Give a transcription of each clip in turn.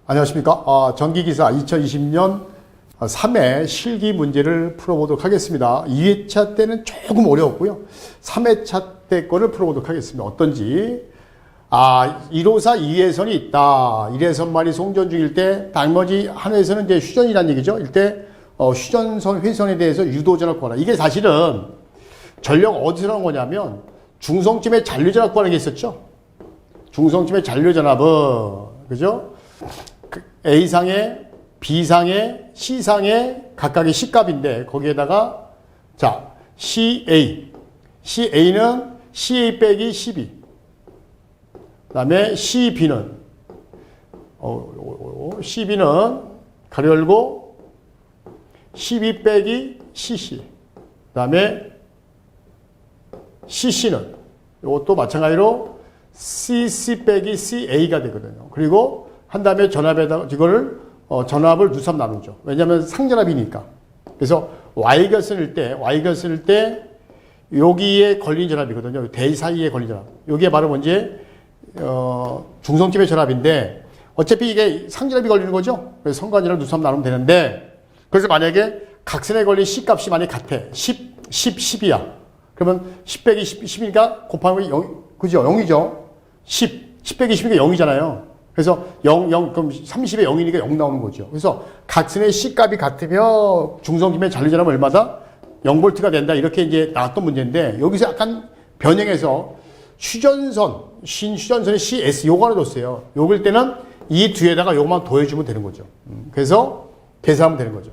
안녕하십니까. 전기기사 2020년 3회 실기 문제를 풀어보도록 하겠습니다. 2회차 때는 조금 어려웠고요. 3회차 때 거를 풀어보도록 하겠습니다. 어떤지. 1호사 2회선이 있다. 1회선만이 송전 중일 때, 나머지 한 회선은 이제 휴전이라는 얘기죠. 이때, 휴전선 회선에 대해서 유도전압 구하라. 이게 사실은 전력 어디서 나온 거냐면, 중성쯤에 잔류전압 구하는 게 있었죠. 중성쯤의 잔류전압은, 그죠? A상에, B상에, C상에 각각의 C값인데, 거기에다가, 자, CA. CA는 CA 빼기 CB. 그 다음에 CB는, CB는 가로 열고, CB 빼기 CC. 그 다음에 CC는, 이것도 마찬가지로 CC 빼기 CA가 되거든요. 그리고 한 다음에 전압에다가, 이거를, 전압을 누삼 나누죠. 왜냐하면 상전압이니까. 그래서 Y결선일 때, 여기에 걸린 전압이거든요. 대 사이에 걸린 전압. 여기에 바로 뭔지, 중성집의 전압인데, 어차피 이게 상전압이 걸리는 거죠. 그래서 성관전압 누삼 나누면 되는데, 그래서 만약에 각선에 걸린 C 값이 만약에 같아. 10, 10이야. 그러면 10 빼기 10이니까 곱하면 0, 그죠? 0이죠? 10 빼기 10이니까 0이잖아요. 그래서 0, 그럼 30에 0이니까 0 나오는 거죠. 그래서 각선의 C 값이 같으면 중성집의 잔류전압은 얼마다? 0V가 된다. 이렇게 이제 나왔던 문제인데, 여기서 약간 변형해서 신휴전선의 CS 요거 하나 뒀어요. 요걸 때는 이 뒤에다가 요거만 더해주면 되는 거죠. 그래서 계산하면 되는 거죠.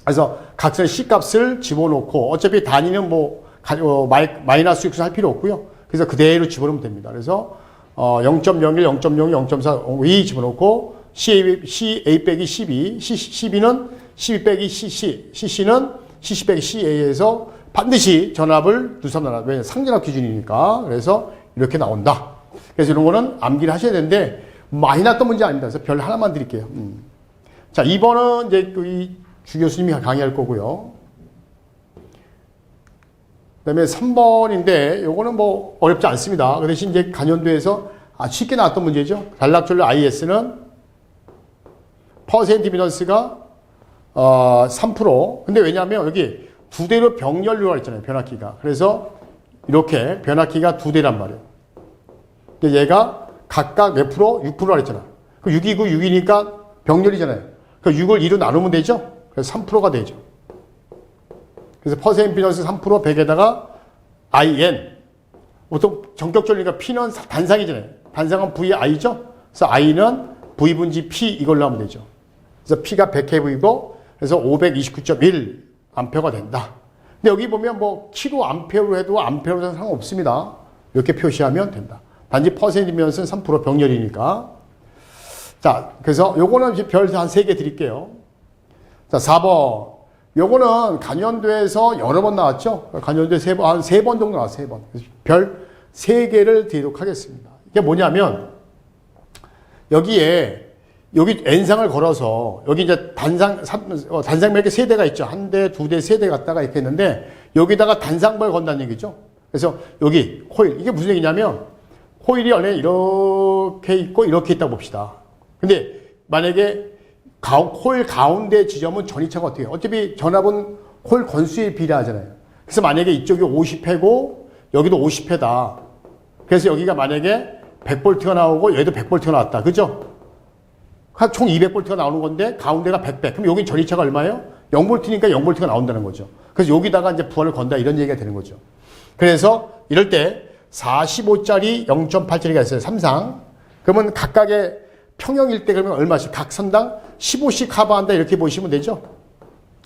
그래서 각선의 C 값을 집어넣고, 어차피 단위는 마이너스 6을 할 필요 없고요. 그래서 그대로 집어넣으면 됩니다. 그래서 0.01, 0.02, 0.4, 위 집어넣고, CA 빼기 CB, CB는 CB 빼기 CC, CC는 CC 빼기 CA에서 반드시 전압을 누삼 나눠. 왜냐면 상전압 기준이니까. 그래서 이렇게 나온다. 그래서 이런 거는 암기를 하셔야 되는데, 많이 났던 문제 아닙니다. 그래서 별 하나만 드릴게요. 자, 2번은 이제 이 주 교수님이 강의할 거고요. 그 다음에 3번인데, 요거는 뭐 어렵지 않습니다. 그 대신 이제 간연도에서 쉽게 나왔던 문제죠. 단락전류 IS는 퍼센트 임피던스가 3%. 근데 왜냐하면 여기 두 대로 병렬류가 있잖아요. 변압기가. 그래서 이렇게 변압기가 두 대란 말이에요. 근데 얘가 각각 몇 프로? 6%라 했잖아. 그 6이고 6이니까 병렬이잖아요. 그 6을 2로 나누면 되죠. 그래서 3%가 되죠. 그래서 퍼센트 임피던스 3% 100에다가 IN. 보통 전격전류니까 P는 단상이잖아요. 단상은 VI죠. 그래서 I는 V분지 P 이걸로 하면 되죠. 그래서 P가 100kV고 그래서 529.1 암페어가 된다. 근데 여기 보면 뭐 킬로 암페어로 해도 암페어로는 상관없습니다. 이렇게 표시하면 된다. 단지 퍼센트면은 3% 병렬이니까. 자, 그래서 요거는 이제 별 한 3개 드릴게요. 자, 4번. 요거는 간연도에서 여러 번 나왔죠? 간연도에 한 3번 정도 나왔어요, 3번. 별 3개를 드리도록 하겠습니다. 이게 뭐냐면, 여기 N상을 걸어서, 여기 이제 단상 몇 개 3대가 있죠. 1대, 2대, 3대 갖다가 이렇게 있는데, 여기다가 단상벌 건다는 얘기죠. 그래서 여기 코일, 이게 무슨 얘기냐면, 코일이 원래 이렇게 있고, 이렇게 있다고 봅시다. 근데 만약에 코일 가운데 지점은 전이차가 어떻게 해요? 어차피 전압은 코일 건수에 비례하잖아요. 그래서 만약에 이쪽이 50회고, 여기도 50회다. 그래서 여기가 만약에 100V가 나오고, 여기도 100V가 나왔다. 그죠? 총 200V가 나오는 건데 가운데가 100배. 그럼 여긴 전이차가 얼마예요? 0V니까 0V가 나온다는 거죠. 그래서 여기다가 이제 부하를 건다 이런 얘기가 되는 거죠. 그래서 이럴 때 45짜리 0.8짜리가 있어요. 3상. 그러면 각각의 평형일 때 그러면 얼마씩? 각 선당 15씩 커버한다 이렇게 보시면 되죠.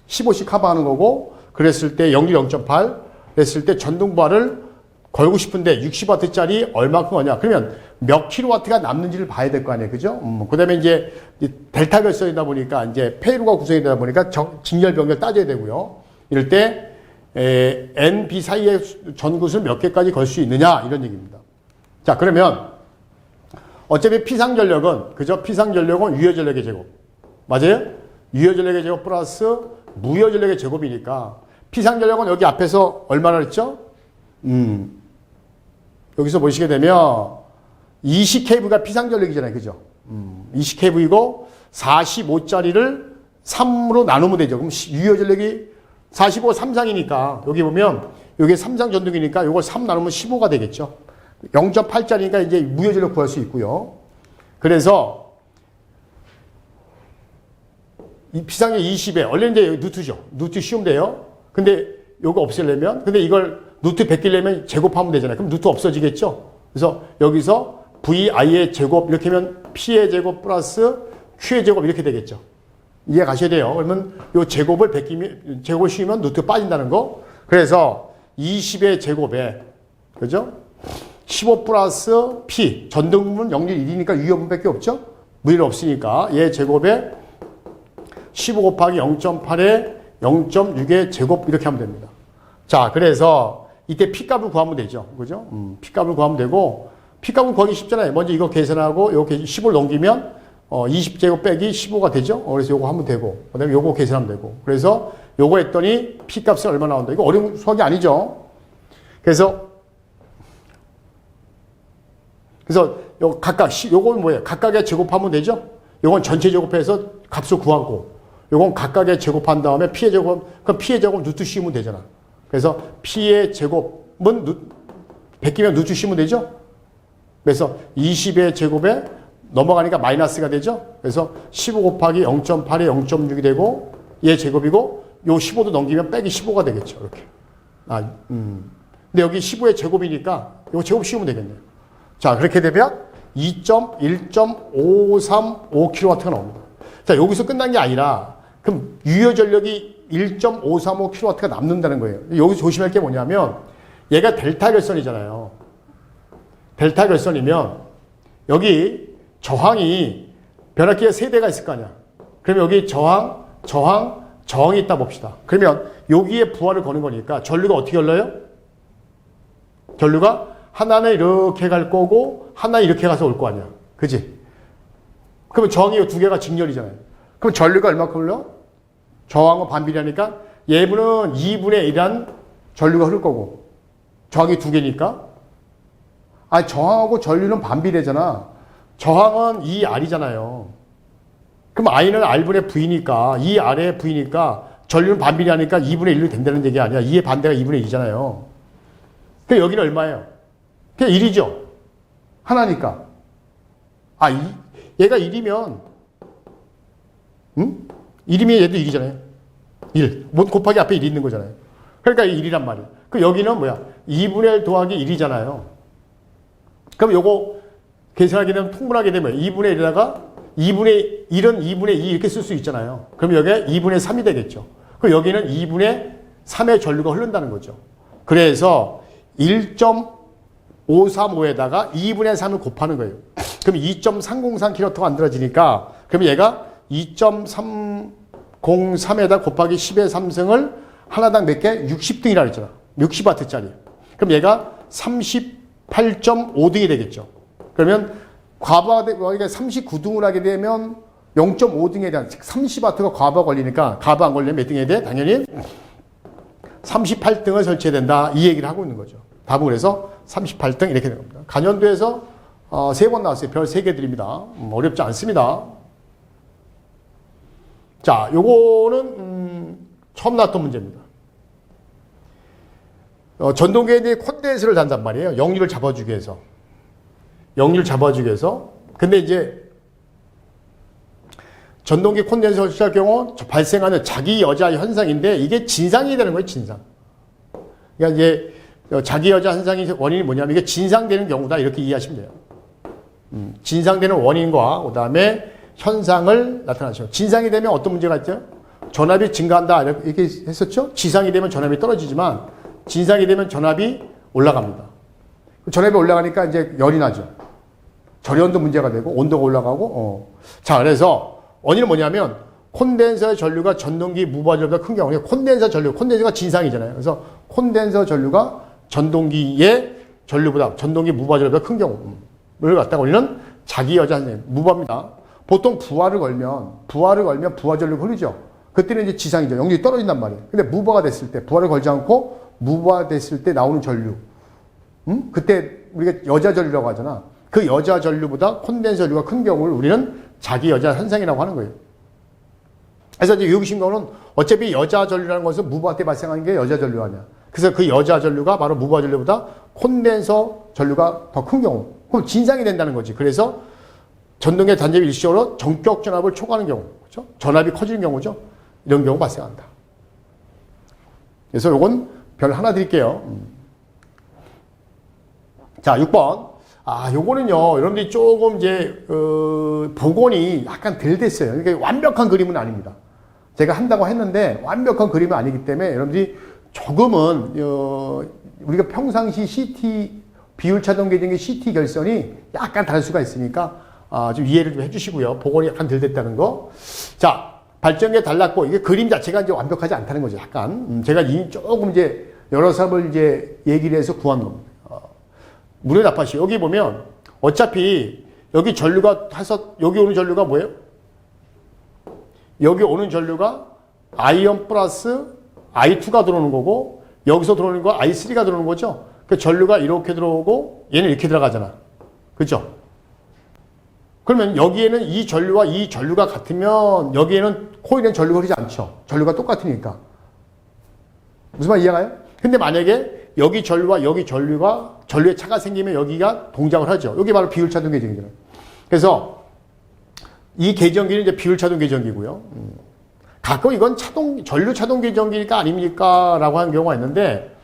15씩 커버하는 거고 그랬을 때 0.8 그랬을 때 전등부하를 걸고 싶은데 60W짜리 얼마큼 하냐? 그러면 몇 킬로와트가 남는지를 봐야 될 거 아니에요. 그죠? 그 다음에 이제 델타 결선이다 보니까 이제 페이로가 구성이 되다 보니까 직렬 병렬 따져야 되고요. 이럴 때 N, B 사이에 전구를 몇 개까지 걸 수 있느냐? 이런 얘기입니다. 자, 그러면 어차피 피상전력은, 그죠? 피상전력은 유효전력의 제곱. 맞아요? 유효전력의 제곱 플러스 무효전력의 제곱이니까 피상전력은 여기 앞에서 얼마나 했죠? 여기서 보시게 되면 20kV가 피상전력이잖아요. 그죠? 20kV이고 45짜리를 3으로 나누면 되죠. 그럼 유효 전력이 45 3상이니까 여기 보면 여기 3상 전등이니까 이걸 3 나누면 15가 되겠죠. 0.8짜리니까 이제 무효 전력 구할 수 있고요. 그래서 이 비상력 20에 원래 이제 누트죠. 누트 쉬우면 돼요. 근데 요거 없애려면 근데 이걸 누트 베끼려면 제곱하면 되잖아요. 그럼 누트 없어지겠죠. 그래서 여기서 VI의 제곱 이렇게 하면 P의 제곱 플러스 Q의 제곱 이렇게 되겠죠. 이해 가셔야 돼요. 그러면 요 제곱을 베끼면 제곱을 씌우면 누트 빠진다는 거. 그래서 20의 제곱에 그죠? 15 플러스 P 전등분은 0일 1이니까 유효분밖에 없죠. 무의를 없으니까 얘 제곱에 15 곱하기 0.8에 0.6의 제곱 이렇게 하면 됩니다. 자, 그래서 이때 P값을 구하면 되죠. 그죠? P값을 구하면 되고 P값을 구하기 쉽잖아요. 먼저 이거 계산하고 이렇게 10을 넘기면 20제곱 빼기 15가 되죠. 그래서 요거 하면 되고 그다음에 요거 계산하면 되고 그래서 요거 했더니 P값이 얼마 나온다. 이거 어려운 수학이 아니죠. 그래서 요 각각 요건 뭐예요? 각각의 제곱하면 되죠. 요건 전체 제곱해서 값을 구하고 요건 각각의 제곱한 다음에 P의 제곱 그럼 P의 제곱 누트 씌우면 되잖아. 그래서 P의 제곱은 베끼면 누트 씌우면 되죠. 그래서 20의 제곱에 넘어가니까 마이너스가 되죠. 그래서 15 곱하기 0.8에 0.6이 되고 얘 제곱이고 요 15도 넘기면 빼기 15가 되겠죠. 이렇게. 근데 여기 15의 제곱이니까 요 제곱 씌우면 되겠네요. 자, 그렇게 되면 2.1.535kW가 나옵니다. 자, 여기서 끝난 게 아니라 그럼 유효 전력이 1.535kW가 남는다는 거예요. 여기서 조심할 게 뭐냐면 얘가 델타 결선이잖아요. 델타 결선이면 여기 저항이 변압기가 3대가 있을 거 아니야. 그러면 여기 저항이 있다 봅시다. 그러면 여기에 부하를 거는 거니까 전류가 어떻게 흘러요? 전류가 하나는 이렇게 갈 거고 하나는 이렇게 가서 올 거 아니야. 그지? 그러면 저항이 두 개가 직렬이잖아요. 그럼 전류가 얼마큼 흘러? 저항은 반비례하니까 얘분은 2분의 1한 전류가 흐를 거고 저항이 두 개니까 저항하고 전류는 반비례잖아. 저항은 2R이잖아요. 그럼 I는 R분의 V니까 2R의 V니까 전류는 반비례하니까 2분의 1로 된다는 얘기 아니야. 2의 반대가 2분의 2잖아요. 그럼 여기는 얼마예요? 그냥 1이죠. 하나니까. 얘가 1이면 1이면 얘도 1이잖아요. 1. 못 곱하기 앞에 1이 있는 거잖아요. 그러니까 1이란 말이에요. 그럼 여기는 뭐야? 2분의 1 더하기 1이잖아요. 그럼 요거 계산하게 되면 통분하게 되면 2분의 1에다가 2분의 1은 2분의 2 이렇게 쓸 수 있잖아요. 그럼 여기에 2분의 3이 되겠죠. 그럼 여기는 2분의 3의 전류가 흐른다는 거죠. 그래서 1.535에다가 2분의 3을 곱하는 거예요. 그럼 2.303kW가 만들어지니까 그럼 얘가 2.303에다 곱하기 10의 3승을 하나당 몇 개? 60등이라고 했잖아. 60W짜리. 그럼 얘가 38.5등이 되겠죠. 그러면 과부하가 39등을 하게 되면 0.5등에 대한 30W가 과부하 걸리니까 과부 안 걸리면 몇 등에 돼? 당연히 38등을 설치해야 된다. 이 얘기를 하고 있는 거죠. 답은 그래서 38등 이렇게 되는 겁니다. 간연도에서 3번 나왔어요. 별 3개 드립니다. 어렵지 않습니다. 자, 요거는 처음 나왔던 문제입니다. 전동계에 콘덴서를 단단 말이에요. 역류를 잡아주기 위해서. 근데 이제 전동기 콘덴서를 설치할 경우 발생하는 자기 여자 현상인데 이게 진상이 되는 거예요. 진상. 그러니까 이제 자기 여자 현상의 원인이 뭐냐면 이게 진상되는 경우다 이렇게 이해하시면 돼요. 진상되는 원인과 그 다음에 현상을 나타나죠. 진상이 되면 어떤 문제가 있죠? 전압이 증가한다 이렇게 했었죠. 지상이 되면 전압이 떨어지지만 진상이 되면 전압이 올라갑니다. 전압이 올라가니까 이제 열이 나죠. 절연도 문제가 되고 온도가 올라가고 자, 그래서 원인은 뭐냐면 콘덴서의 전류가 전동기 무부하 전류보다 큰 경우에 콘덴서가 진상이잖아요. 그래서 콘덴서 전류가 전동기의 전류보다 전동기 무부하 전류보다 큰 경우를 갖다가 우리는 자기 여자 무부합니다. 보통 부하를 걸면 부하 전류가 흐르죠. 그때는 이제 지상이죠. 영역이 떨어진단 말이에요. 근데 무부하가 됐을 때 부하를 걸지 않고 무부하 됐을 때 나오는 전류. 그때 우리가 여자 전류라고 하잖아. 그 여자 전류보다 콘덴서 전류가 큰 경우를 우리는 자기 여자 현상이라고 하는 거예요. 그래서 이제 유기신경은 어차피 여자 전류라는 것은 무부하 때 발생하는 게 여자 전류 아니야. 그래서 그 여자 전류가 바로 무부하 전류보다 콘덴서 전류가 더 큰 경우. 그럼 진상이 된다는 거지. 그래서 전동계 단접이 일시적으로 전격 전압을 초과하는 경우. 그렇죠? 전압이 커지는 경우죠. 이런 경우 발생한다. 그래서 요건 별 하나 드릴게요. 자, 6번. 요거는요, 여러분들이 조금 이제, 복원이 약간 덜 됐어요. 그러니까 완벽한 그림은 아닙니다. 제가 한다고 했는데, 완벽한 그림은 아니기 때문에, 여러분들이 조금은, 우리가 평상시 CT, 비율차동 계정의 CT 결선이 약간 다를 수가 있으니까, 좀 이해를 좀 해주시고요. 복원이 약간 덜 됐다는 거. 자, 발전기가 달랐고, 이게 그림 자체가 이제 완벽하지 않다는 거죠. 약간. 제가 조금 이제, 여러 사람을 이제 얘기를 해서 구한 겁니다. 물의 나파시. 여기 보면, 어차피, 여기 전류가 해서, 여기 오는 전류가 뭐예요? 여기 오는 전류가 I1 플러스 I2가 들어오는 거고, 여기서 들어오는 거 I3가 들어오는 거죠? 그 전류가 이렇게 들어오고, 얘는 이렇게 들어가잖아. 그죠? 그러면 여기에는 이 전류와 이 전류가 같으면, 여기에는 코일에는 전류가 흐르지 않죠. 전류가 똑같으니까. 무슨 말 이해가요? 근데 만약에 여기 전류와 여기 전류가 전류의 차가 생기면 여기가 동작을 하죠. 여기 바로 비율차동 계정기잖아요. 그래서 이 계정기는 이제 비율차동 계정기고요. 가끔 이건 전류 차동 계정기니까 아닙니까? 라고 하는 경우가 있는데,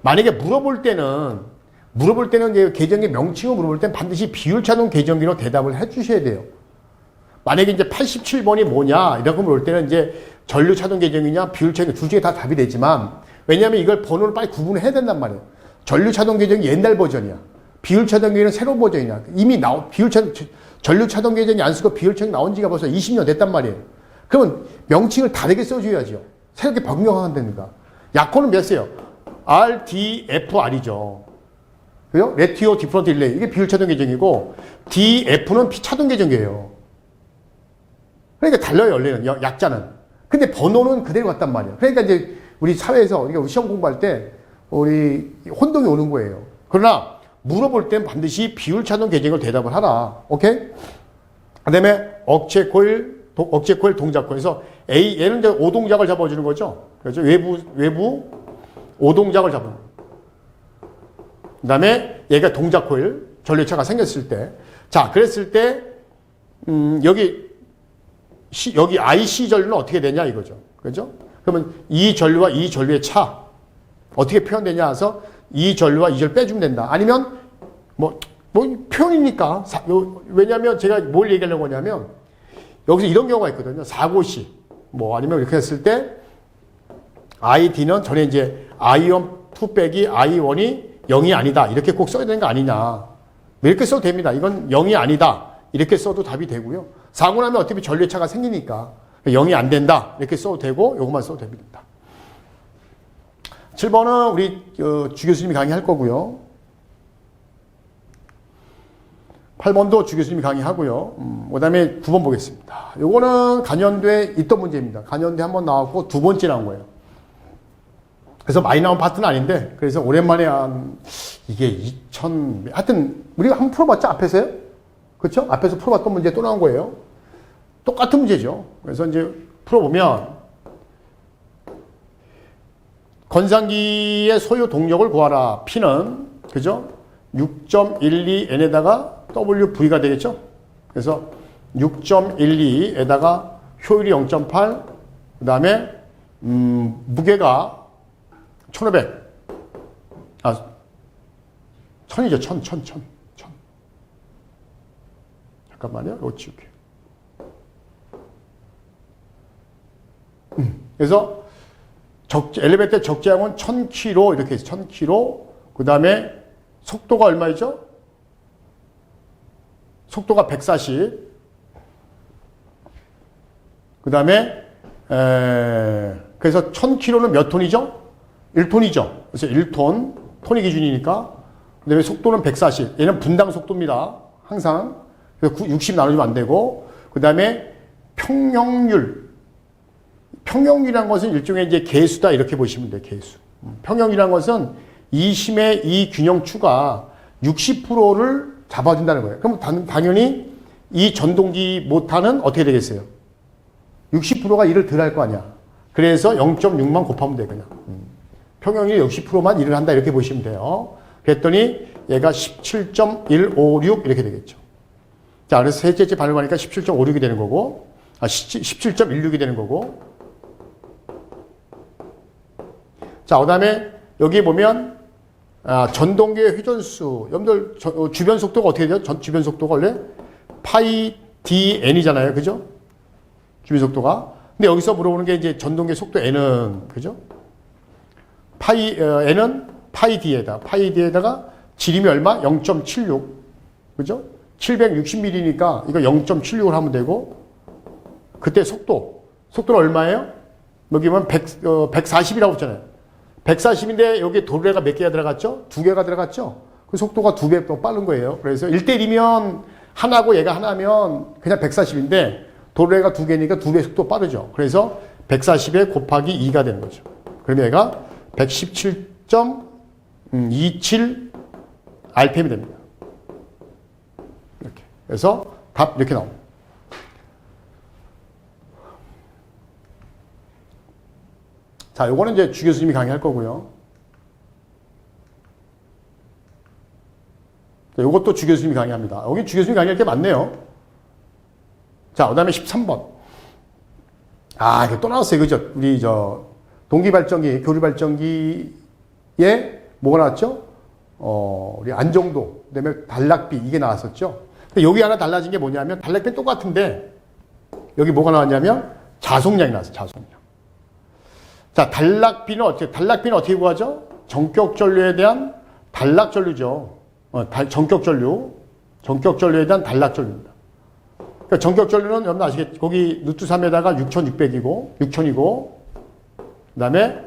만약에 물어볼 때는 이제 계정기 명칭을 물어볼 때는 반드시 비율차동 계정기로 대답을 해 주셔야 돼요. 만약에 이제 87번이 뭐냐? 이라고 물을 때는 이제 전류 차동 계정이냐, 비율차동 둘 중에 다 답이 되지만, 왜냐하면 이걸 번호를 빨리 구분을 해야 된단 말이에요. 전류 차동 계정이 옛날 버전이야. 비율 차동 계정은 새로운 버전이야. 이미 전류 차동 계정이 안 쓰고 비율 차동 나온 지가 벌써 20년 됐단 말이에요. 그러면 명칭을 다르게 써줘야죠. 새롭게 변경한다니까. 약호는 몇 세요? RDFR이죠. 그죠? 레티오 디프런트 릴레이. 이게 비율 차동 계정이고, DF는 차동 계정이에요. 그러니까 달라요, 원래는. 약자는. 근데 번호는 그대로 같단 말이에요. 그러니까 이제 우리 사회에서 우리가 시험 공부할 때 우리 혼동이 오는 거예요. 그러나 물어볼 땐 반드시 비율차동 계정을 대답을 하라. 오케이? 그 다음에 억체 코일 동작 코일에서 얘는 이제 오동작을 잡아주는 거죠. 그렇죠? 외부 오동작을 잡는 거예요. 그 다음에 얘가 동작 코일, 전류차가 생겼을 때. 자, 그랬을 때, 여기 IC 전류는 어떻게 되냐 이거죠. 그죠? 그러면 이 전류와 이 전류의 차 어떻게 표현되냐 해서 이 전류와 이 전류 빼주면 된다. 아니면 뭐 표현이니까 왜냐하면 제가 뭘 얘기하려고 하냐면 여기서 이런 경우가 있거든요. 사고시 아니면 이렇게 했을 때 ID는 전에 이제 I1 빼기 I1이 0이 아니다. 이렇게 꼭 써야 되는 거 아니냐. 이렇게 써도 됩니다. 이건 0이 아니다. 이렇게 써도 답이 되고요. 사고 나면 어차피 전류의 차가 생기니까 0이 안 된다. 이렇게 써도 되고, 요것만 써도 됩니다. 7번은 우리 주 교수님이 강의할 거고요. 8번도 주 교수님이 강의하고요. 그 다음에 9번 보겠습니다. 요거는 간연도에 있던 문제입니다. 간연도에 한번 나왔고, 두 번째 나온 거예요. 그래서 많이 나온 파트는 아닌데, 그래서 오랜만에 이게 하여튼, 우리가 한번 풀어봤죠? 앞에서요? 그렇죠? 앞에서 풀어봤던 문제 또 나온 거예요. 똑같은 문제죠. 그래서 이제 풀어보면 건상기의 소유 동력을 구하라. P는 그죠? 6.12N에다가 WV가 되겠죠? 그래서 6.12에다가 효율이 0.8, 그 다음에 무게가 1500. 1000이죠. 1000. 잠깐만요. 이거 지울게요. 그래서 엘리베이터 적재량은 1000km 이렇게 해서 1000km. 그 다음에 속도가 얼마이죠? 속도가 140. 그 다음에 그래서 1000km는 몇 톤이죠? 1톤이죠. 그래서 1톤, 톤이 기준이니까. 그 다음에 속도는 140. 얘는 분당 속도입니다. 항상. 그래서 60 나눠주면 안 되고. 그 다음에 평형률이라는 것은 일종의 이제 계수다 이렇게 보시면 돼요. 계수. 평형이라는 것은 이심의 이 균형추가 60%를 잡아준다는 거예요. 그럼 당연히 이 전동기 모터는 어떻게 되겠어요? 60%가 일을 덜 할 거 아니야. 그래서 0.6만 곱하면 돼, 그냥. 평형이 60%만 일을 한다, 이렇게 보시면 돼요. 그랬더니 얘가 17.156 이렇게 되겠죠. 자, 그래서 셋째 반응하니까 17.56이 되는 거고, 17.16이 되는 거고. 자, 그 다음에 여기 보면, 전동기의 회전수. 여러분들, 주변 속도가 어떻게 되죠? 주변 속도가 원래 파이 dn이잖아요. 그죠? 주변 속도가. 근데 여기서 물어보는 게 이제 전동기 속도 n은, 그죠? n은 파이 d에다. 파이 d에다가 지름이 얼마? 0.76. 그죠? 760mm니까 이거 0.76을 하면 되고, 그때 속도는 얼마예요? 여기 보면 140이라고 했잖아요. 140인데 여기 도르래가 몇 개가 들어갔죠? 2개가 들어갔죠? 그 속도가 2배 더 빠른 거예요. 그래서 1대1이면 하나고 얘가 하나면 그냥 140인데 도르래가 2개니까 2배 속도 빠르죠. 그래서 140에 곱하기 2가 되는 거죠. 그러면 얘가 117.27 RPM이 됩니다. 이렇게. 그래서 답 이렇게 나옵니다. 자, 요거는 이제 주 교수님이 강의할 거고요. 자, 요것도 주 교수님이 강의합니다. 여기 주 교수님이 강의할 게 많네요. 자, 그 다음에 13번. 이게 또 나왔어요. 그죠? 우리, 동기발전기, 교류발전기에 뭐가 나왔죠? 우리 안정도, 그 다음에 단락비, 이게 나왔었죠? 근데 여기 하나 달라진 게 뭐냐면, 단락비는 똑같은데, 여기 뭐가 나왔냐면, 자속량이 나왔어요. 자속량. 자, 단락비는 어떻게 구하죠? 전격전류에 대한 단락전류죠. 전격전류에 대한 단락전류입니다. 그러니까 전격전류는 여러분 아시겠죠? 거기 루트 3에다가 6,600이고, 6,000이고, 그 다음에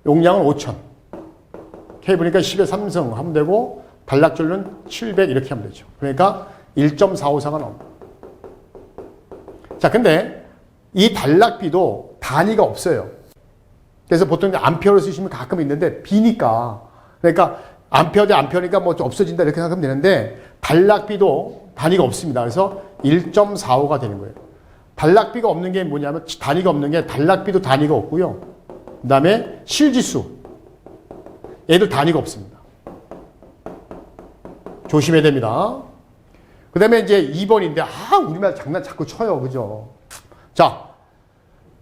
용량은 5,000. K분이니까 10의 3승 하면 되고, 단락전류는 700 이렇게 하면 되죠. 그러니까 1.454가 나옵니다. 자, 근데 이 단락비도 단위가 없어요. 그래서 보통 암페어를 쓰시면 가끔 있는데 비니까, 그러니까 암페어 대 암페어니까 뭐 없어진다 이렇게 생각하면 되는데 단락비도 단위가 없습니다. 그래서 1.45가 되는 거예요. 단락비가 없는 게 뭐냐면 단위가 없는 게 단락비도 단위가 없고요. 그 다음에 실지수 얘도 단위가 없습니다. 조심해야 됩니다. 그 다음에 이제 2번인데 우리말 장난 자꾸 쳐요. 그죠? 자,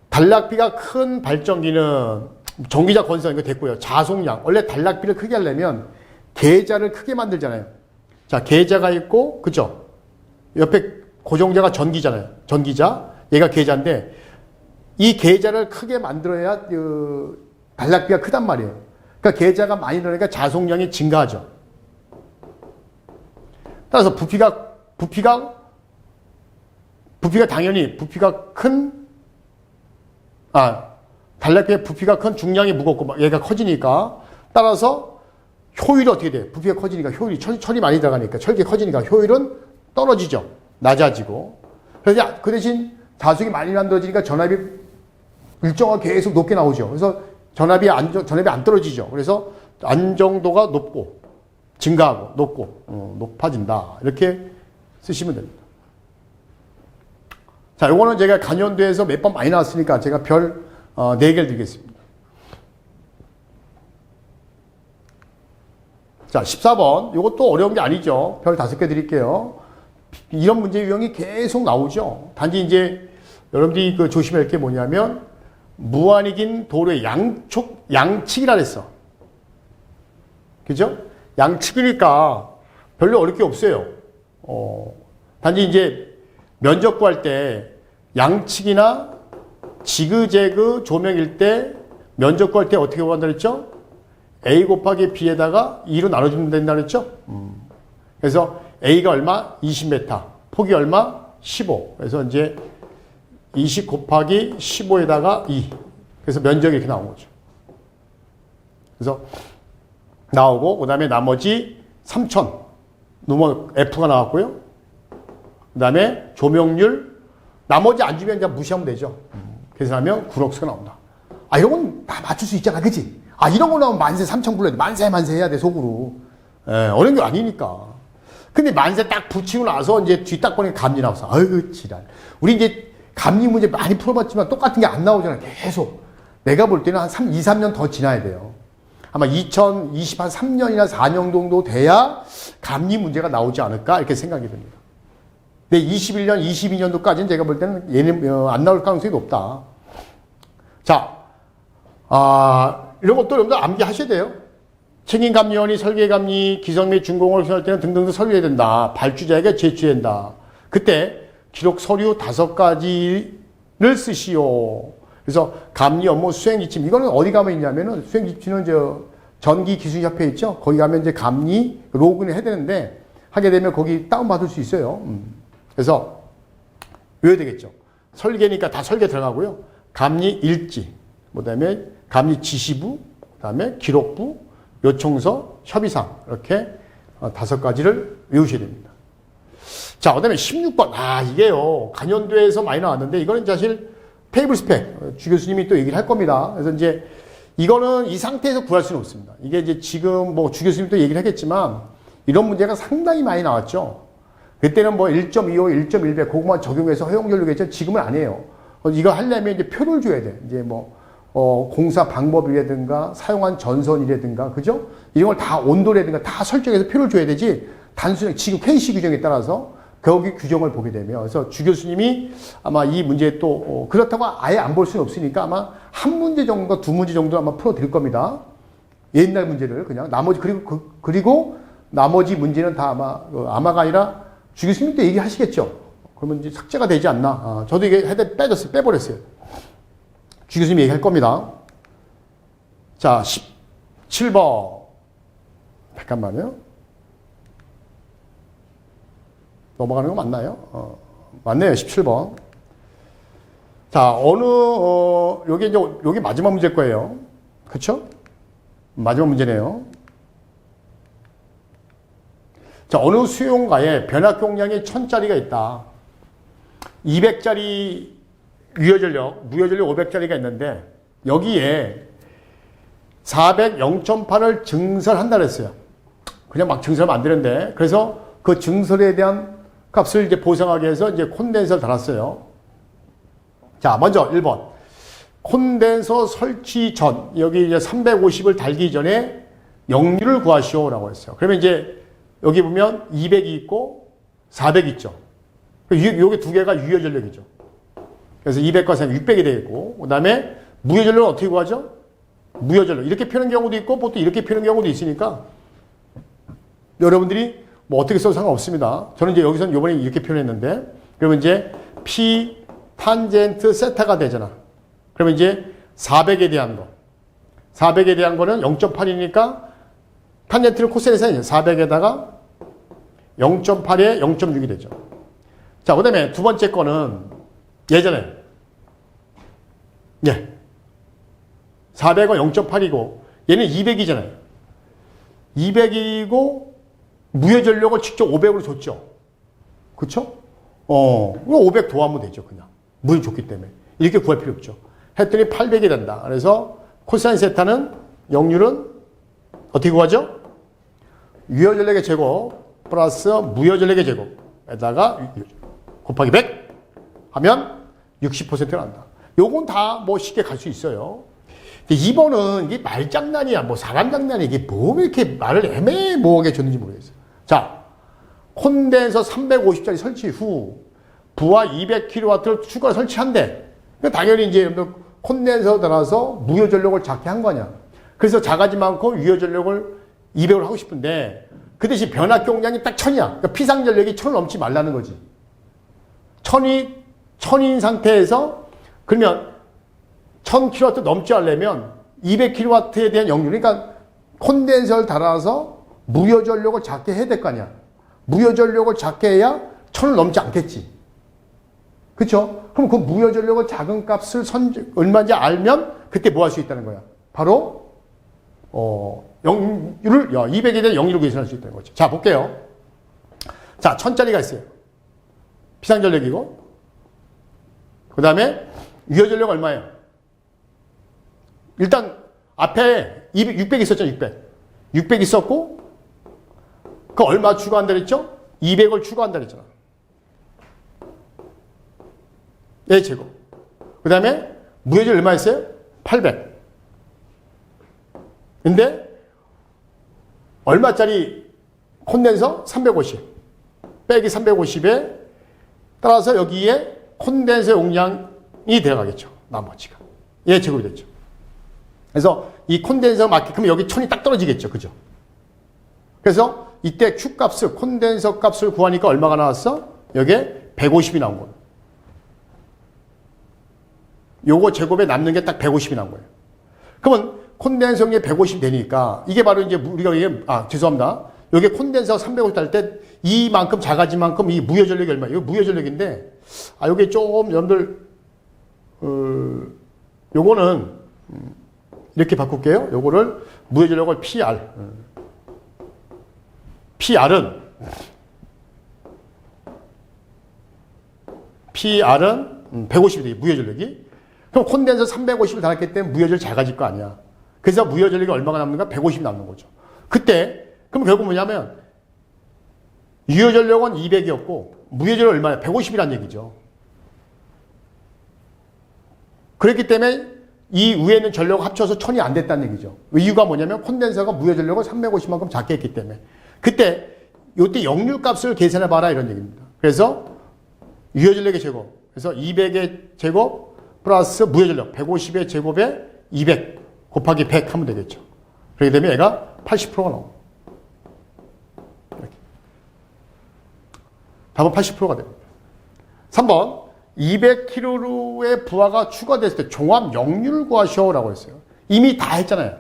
단락비가 큰 발전기는 전기자 건선 이거 됐고요. 자속량. 원래 단락비를 크게 하려면 계자를 크게 만들잖아요. 자, 계자가 있고, 그죠? 옆에 고정자가 전기잖아요. 전기자. 얘가 계자인데, 이 계자를 크게 만들어야 단락비가 크단 말이에요. 그러니까 계자가 많이 들어가니까 자속량이 증가하죠. 따라서 부피가 당연히 부피가 큰 단락비의 부피가 큰 중량이 무겁고 얘가 커지니까 따라서 효율이 어떻게 돼? 부피가 커지니까 효율이 철이 많이 들어가니까 철이 커지니까 효율은 떨어지죠. 낮아지고. 그래서 그 대신 자속이 많이 만들어지니까 전압이 일정하게 계속 높게 나오죠. 그래서 전압이 안 떨어지죠. 그래서 안정도가 높고 증가하고 높아진다. 이렇게 쓰시면 됩니다. 자, 요거는 제가 간연도에서 몇 번 많이 나왔으니까 제가 별 4개를 드리겠습니다. 자, 14번. 요것도 어려운 게 아니죠. 별 5개 드릴게요. 이런 문제 유형이 계속 나오죠. 단지 이제 여러분들이 조심해야 할 게 뭐냐면 무한히 긴 도로의 양측이라 그랬어. 그죠? 양측이니까 별로 어려울 게 없어요. 단지 이제 면적 구할 때 양측이나 지그재그 조명일 때 면적 구할 때 어떻게 구한다 그랬죠? A 곱하기 B에다가 2로 나눠주면 된다 그랬죠? 그래서 A가 얼마? 20m. 폭이 얼마? 15. 그래서 이제 20 곱하기 15에다가 2. 그래서 면적이 이렇게 나온 거죠. 그래서 나오고, 그 다음에 나머지 3,000. F가 나왔고요. 그 다음에 조명률. 나머지 안 주면 그냥 무시하면 되죠. 계산하면 9럭스가 나온다. 이런 건 다 맞출 수 있잖아. 그치? 이런 거 나오면 만세 3,000 불러야 돼. 만세 해야 돼, 속으로. 어려운 게 아니니까. 근데 만세 딱 붙이고 나서 이제 뒤 딱 보니까 감리 나왔어. 아유, 지랄. 우리 이제 감리 문제 많이 풀어봤지만 똑같은 게 안 나오잖아. 계속. 내가 볼 때는 한 2, 3년 더 지나야 돼요. 아마 2023년이나 4년 정도 돼야 감리 문제가 나오지 않을까 이렇게 생각이 듭니다. 근데 21년, 22년도까지는 제가 볼 때는 얘는 안 나올 가능성이 높다. 자, 이런 것도 여러분들 암기하셔야 돼요. 책임감리원이 설계감리, 기성 및 준공을 수행할 때는 등등등 설계해야 된다. 발주자에게 제출된다. 그때 기록 서류 5가지를 쓰시오. 그래서 감리 업무 수행 지침. 이거는 어디 가면 있냐면은 수행 지침은 전기기술협회 있죠? 거기 가면 이제 감리 로그인을 해야 되는데 하게 되면 거기 다운받을 수 있어요. 그래서 외워야 되겠죠. 설계니까 다 설계 들어가고요. 감리 일지, 그 다음에 감리 지시부, 그 다음에 기록부, 요청서, 협의사항 이렇게 5가지를 외우셔야 됩니다. 자, 그 다음에 16번. 이게요. 간연도에서 많이 나왔는데 이거는 사실 테이블 스펙, 주 교수님이 또 얘기를 할 겁니다. 그래서 이제 이거는 이 상태에서 구할 수는 없습니다. 이게 이제 지금 뭐 주 교수님도 얘기를 하겠지만 이런 문제가 상당히 많이 나왔죠. 그때는 뭐 1.25, 1.1배 그것만 적용해서 허용전력이겠죠. 지금은 아니에요. 이거 하려면 이제 표를 줘야 돼. 이제 뭐, 공사 방법이라든가 사용한 전선이라든가, 그죠? 이런 걸 다 온도라든가 다 설정해서 표를 줘야 되지. 단순히 지금 KC 규정에 따라서 거기 규정을 보게 되면. 그래서 주 교수님이 아마 이 문제 또, 그렇다고 아예 안 볼 수는 없으니까 아마 한 문제 정도, 두 문제 정도 아마 풀어드릴 겁니다. 옛날 문제를 그냥. 그리고 나머지 문제는 다 아마가 아니라 주 교수님도 얘기하시겠죠. 그러면 이제 삭제가 되지 않나. 저도 이게 빼버렸어요. 주 교수님 얘기할 겁니다. 자, 17번. 잠깐만요. 넘어가는 거 맞나요? 맞네요. 17번. 자, 여기 마지막 문제일 거예요. 그쵸? 마지막 문제네요. 자, 어느 수용가에 변압 용량이 1000짜리가 있다. 200짜리 무효전력 500짜리가 있는데 여기에 400 0.8을 증설한다 그랬어요. 그냥 막 증설하면 안 되는데 그래서 그 증설에 대한 값을 이제 보상하기 위해서 이제 콘덴서를 달았어요. 자, 먼저 1번. 콘덴서 설치 전 여기 이제 350을 달기 전에 역류를 구하시오라고 했어요. 그러면 이제 여기 보면 200이 있고 400이 있죠. 요게 두 개가 유효전력이죠. 그래서 200과 300, 600이 되겠고, 그 다음에 무효전력은 어떻게 구하죠? 무효전력. 이렇게 펴는 경우도 있고, 보통 이렇게 펴는 경우도 있으니까, 여러분들이 뭐 어떻게 써도 상관없습니다. 저는 이제 여기서는 요번에 이렇게 표현했는데, 그러면 이제 P 탄젠트 세타가 되잖아. 그러면 이제 400에 대한 거. 400에 대한 거는 0.8이니까, 탄젠트를 코사인에 400에다가 0.8에 0.6이 되죠. 자, 그 다음에 두 번째 거는 예전에 400은 0.8이고 얘는 200이잖아요. 200이고 무효전력을 직접 500으로 줬죠. 그쵸? 500 더하면 되죠. 그냥 무효 줬기 때문에 이렇게 구할 필요 없죠. 했더니 800이 된다. 그래서 코사인 세타는 역률은 어떻게 구하죠? 유효전력의 제곱 플러스 무효전력의 제곱에다가 곱하기 100 하면 60%가 난다. 요건 다 뭐 쉽게 갈 수 있어요. 근데 2번은 이게 말장난이야. 뭐 사람 장난이야. 이게 뭐 이렇게 말을 애매모호하게 줬는지 모르겠어요. 자, 콘덴서 350짜리 설치 후 부하 200kW를 추가 설치한대. 그러니까 당연히 이제 콘덴서 달아서 무효전력을 작게 한 거냐. 그래서 작아지 많고 유효전력을 200으로 하고 싶은데 그 대신 변압 용량이 딱 1000이야. 그러니까 피상전력이 1000을 넘지 말라는 거지. 1000인 상태에서 그러면 1000kW 넘지 않으려면 200kW에 대한 역류, 그러니까 콘덴서를 달아서 무효전력을 작게 해야 될 거 아니야. 무효전력을 작게 해야 1000을 넘지 않겠지. 그쵸? 그럼 그 무효전력을 작은 값을 얼마인지 알면 그때 뭐 할 수 있다는 거야. 바로 역류를 200에 대한 역류를 계산할 수 있다는 거죠. 자, 볼게요. 자, 1000짜리가 있어요. 피상전력이고 그 다음에 유효전력 얼마예요? 일단 앞에 600 있었죠. 600 있었고 그 얼마 추가한다 그랬죠? 200을 추가한다 그랬잖아. A 제곱. 그 다음에 무효율 얼마였어요? 800. 근데 얼마짜리 콘덴서? 350. 빼기 350에 따라서 여기에 콘덴서 용량이 들어가겠죠. 나머지가. 얘 제곱이 됐죠. 그래서 이 콘덴서 맞게 그러면 여기 1000이 딱 떨어지겠죠. 그죠? 그래서 이때 Q 값을 콘덴서 값을 구하니까 얼마가 나왔어? 여기에 150이 나온 거예요. 요거 제곱에 남는 게 딱 150이 나온 거예요. 그러면 콘덴서용이 150 되니까 이게 바로 이제 우리가 죄송합니다. 여기 콘덴서 350 할 때 이만큼 작아진 만큼 이 무효 전력이 얼마? 이거 무효 전력인데 요게 조금 여러분들 요거는 이렇게 바꿀게요. 요거를 무효 전력을 PR. PR은 150이 돼. 무효 전력이. 그럼 콘덴서 350을 달았기 때문에 무효 전력이 작아질 거 아니야. 그래서 무효 전력이 얼마가 남는가? 150이 남는 거죠. 그때 그럼 결국 뭐냐면 유효 전력은 200이었고 무효 전력은 얼마야? 150이란 얘기죠. 그렇기 때문에 이 위에 있는 전력 합쳐서 1000이 안 됐다는 얘기죠. 이유가 뭐냐면 콘덴서가 무효 전력을 350만큼 작게 했기 때문에. 그때 요때 역류 값을 계산해 봐라 이런 얘기입니다. 그래서 유효 전력의 제곱. 그래서 200의 제곱 플러스 무효 전력 150의 제곱에 200 곱하기 100 하면 되겠죠. 그렇게 되면 얘가 80%가 나옵니다. 이렇게. 답은 80%가 됩니다. 3번 200kg의 부하가 추가됐을 때 종합 역률 구하시오라고 했어요. 이미 다 했잖아요.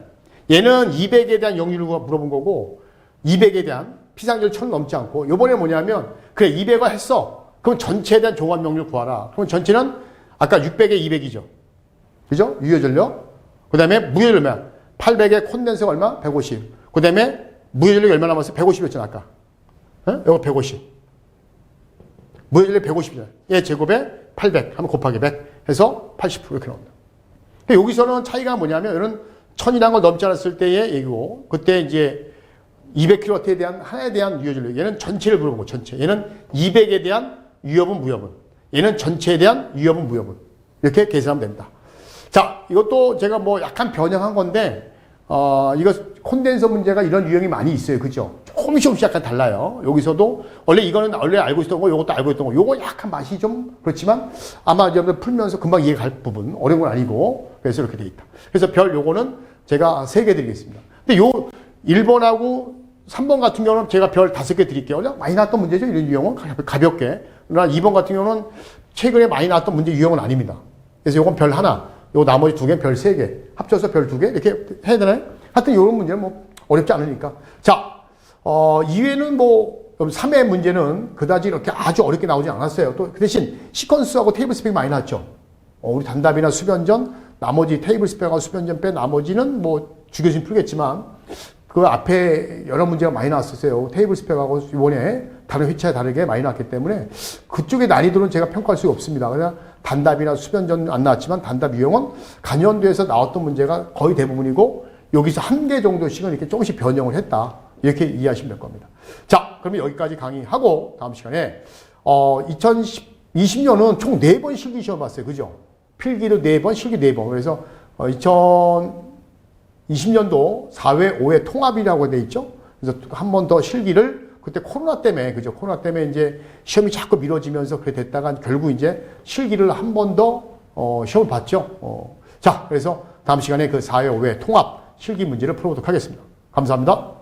얘는 200에 대한 역률을 물어본 거고 200에 대한 피상률 1000 넘지 않고 요번에 뭐냐면 그래 200을 했어. 그럼 전체에 대한 종합 역률 구하라. 그럼 전체는 아까 600에 200이죠. 그죠? 유효 전력. 그 다음에 무효 전력 800에 콘덴서가 얼마? 150. 그 다음에 무효 전력이 얼마 남았어요? 150이었잖아 아까. 이거 150. 무효 전력 150이잖아요. 얘 제곱에 800 하면 곱하기 100 해서 80% 이렇게 나옵니다. 여기서는 차이가 뭐냐면 이런 1000이라는 걸 넘지 않았을 때의 얘기고 그때 이제 200kW에 대한 하나에 대한 유효 전력. 얘는 전체를 물어본 거 전체. 얘는 200에 대한 유효분 무효분. 얘는 전체에 대한 유효분 무효분. 이렇게 계산하면 됩니다. 자, 이것도 제가 뭐 약간 변형한 건데 이거 콘덴서 문제가 이런 유형이 많이 있어요. 그죠? 조금씩 약간 달라요. 여기서도 원래 이거는 원래 알고 있었던 거, 이것도 알고 있던 거. 요거 약간 맛이 좀 그렇지만 아마 여러분들 풀면서 금방 이해가 갈 부분. 어려운 건 아니고. 그래서 이렇게 돼 있다. 그래서 별 요거는 제가 3개 드리겠습니다. 근데 요 1번하고 3번 같은 경우는 제가 별 5개 드릴게요. 원래 많이 나왔던 문제죠. 이런 유형은 가볍게. 그러나 2번 같은 경우는 최근에 많이 나왔던 문제 유형은 아닙니다. 그래서 요건 별 하나. 요 나머지 2개는 별 3개. 합쳐서 별 2개. 이렇게 해야 되나요? 하여튼 요런 문제는 뭐 어렵지 않으니까. 자, 이외에는 뭐 3회 문제는 그다지 이렇게 아주 어렵게 나오지 않았어요. 또 그 대신 시퀀스하고 테이블 스펙이 많이 나왔죠. 우리 단답이나 수변전, 나머지 테이블 스펙하고 수변전 빼 나머지는 뭐 주교진 풀겠지만 그 앞에 여러 문제가 많이 나왔었어요. 테이블 스펙하고 이번에 다른 회차에 다르게 많이 나왔기 때문에 그쪽의 난이도는 제가 평가할 수가 없습니다. 그냥 단답이나 수변전 안 나왔지만 단답 유형은 간연도에서 나왔던 문제가 거의 대부분이고 여기서 1개 정도씩은 이렇게 조금씩 변형을 했다. 이렇게 이해하시면 될 겁니다. 자, 그러면 여기까지 강의하고 다음 시간에 2020년은 총 4번 실기 시험 봤어요. 그죠? 필기도 4번, 실기 4번. 그래서 2020년도 4회, 5회 통합이라고 돼 있죠? 그래서 한 번 더 실기를 그때 코로나 때문에, 그죠? 코로나 때문에 이제 시험이 자꾸 미뤄지면서 그래 됐다가 결국 이제 실기를 한 번 더 시험을 봤죠. 자, 그래서 다음 시간에 그 4회, 5회 통합 실기 문제를 풀어보도록 하겠습니다. 감사합니다.